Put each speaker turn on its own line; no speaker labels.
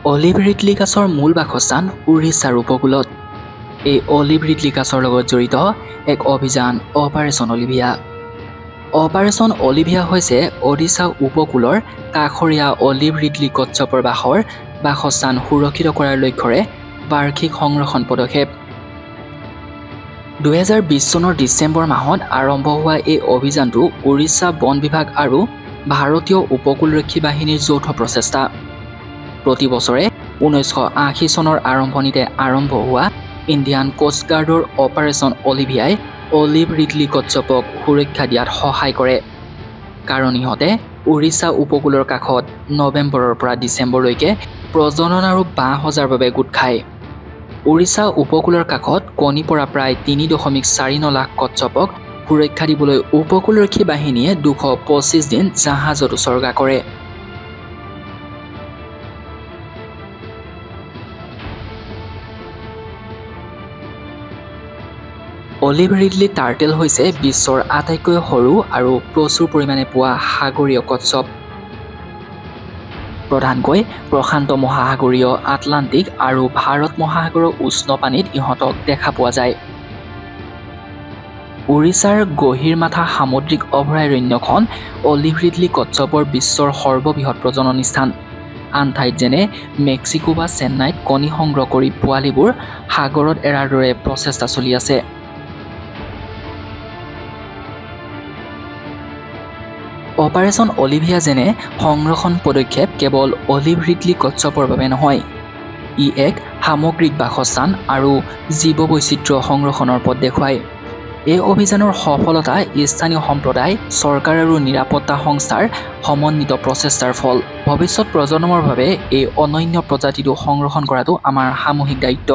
Olive Ridley কাছৰ মূল বাসস্থান উৰিষ্যাৰ উপকূলত। এই অলিভ ৰিডলি কাছৰ লগত জড়িত এক অভিযান অপাৰেশ্যন অলিভিয়া। অপাৰেশ্যন অলিভিয়া হৈছে ওড়িশা উপকূলৰ কাষৰীয়া অলিভ ৰিডলি কচ্ছপৰ বাসস্থান সুৰক্ষিত কৰাৰ লক্ষ্যৰে বাৰ্ষিক সংৰক্ষণ পদক্ষেপ। 2020 চনৰ ডিচেম্বৰ মাহত আৰম্ভ হোৱা এই অভিযানটো উৰিষ্যা বন বিভাগ আৰু ভাৰতীয় উপকূলৰক্ষী বাহিনীৰ যৌথ প্ৰচেষ্টা। প্ৰতি বছৰে 1980 চনৰ আৰম্ভণিতে আৰম্ভ হোৱা ইণ্ডিয়ান কোষ্ট গাৰ্ডৰ অপাৰেশ্যন অলিভিয়াই অলিভ ৰিডলি কচ্ছপক সুৰক্ষা দিয়াত সহায় কৰে, কাৰণ ইহঁতে উৰিষ্যা উপকূলৰ কাষত নৱেম্বৰৰ পৰা ডিচেম্বৰলৈকে প্ৰজনন আৰু বাঁহ সজাৰ বাবে গোট খায়। উৰিষ্যা উপকূলৰ কাষত কণী পৰা প্ৰায় 3.49 লাখ কচ্ছপক সুৰক্ষা দিবলৈ উপকূলৰক্ষী বাহিনীয়ে 225 দিন জাহাজত উচৰ্গা কৰে। অলিভ ৰিডলি টাৰ্টেল হৈছে বিশ্বৰ আটাইতকৈ সৰু আৰু প্ৰচুৰ পৰিমাণে পোৱা সাগৰীয় কচ্ছপ। প্ৰধানকৈ প্ৰশান্ত মহাসাগৰীয়, আটলাণ্টিক আৰু ভাৰত মহাসাগৰৰ উষ্ণ পানীত ইহঁতক দেখা পোৱা যায়। উৰিষ্যাৰ গহিৰমাথা সামুদ্ৰিক অভয়াৰণ্যখন অলিভ ৰিডলি কচ্ছপৰ বিশ্বৰ সৰ্ববৃহৎ প্ৰজনন স্থান। আন ঠাইত যেনে মেক্সিকো বা চেন্নাইত কণী সংগ্ৰহ কৰি পোৱালিবোৰ সাগৰত এৰাৰ দৰে প্ৰচেষ্টা চলি আছে। অপাৰেশ্যন অলিভিয়া যেনে সংৰক্ষণ পদক্ষেপ কেৱল অলিভ ৰিডলি কচ্ছপৰ বাবে নহয়, ই এক সামগ্ৰিক বাসস্থান আৰু জীৱ বৈচিত্ৰ্য সংৰক্ষণৰ পথ দেখুৱায়। এই অভিযানৰ সফলতা স্থানীয় সম্প্ৰদায়, চৰকাৰ আৰু নিৰাপত্তা সংস্থাৰ সমন্বিত প্ৰচেষ্টাৰ ফল। ভৱিষ্যত প্ৰজন্মৰ বাবে এই অনন্য প্ৰজাতিটো সংৰক্ষণ কৰাটো আমাৰ সামূহিক দায়িত্ব।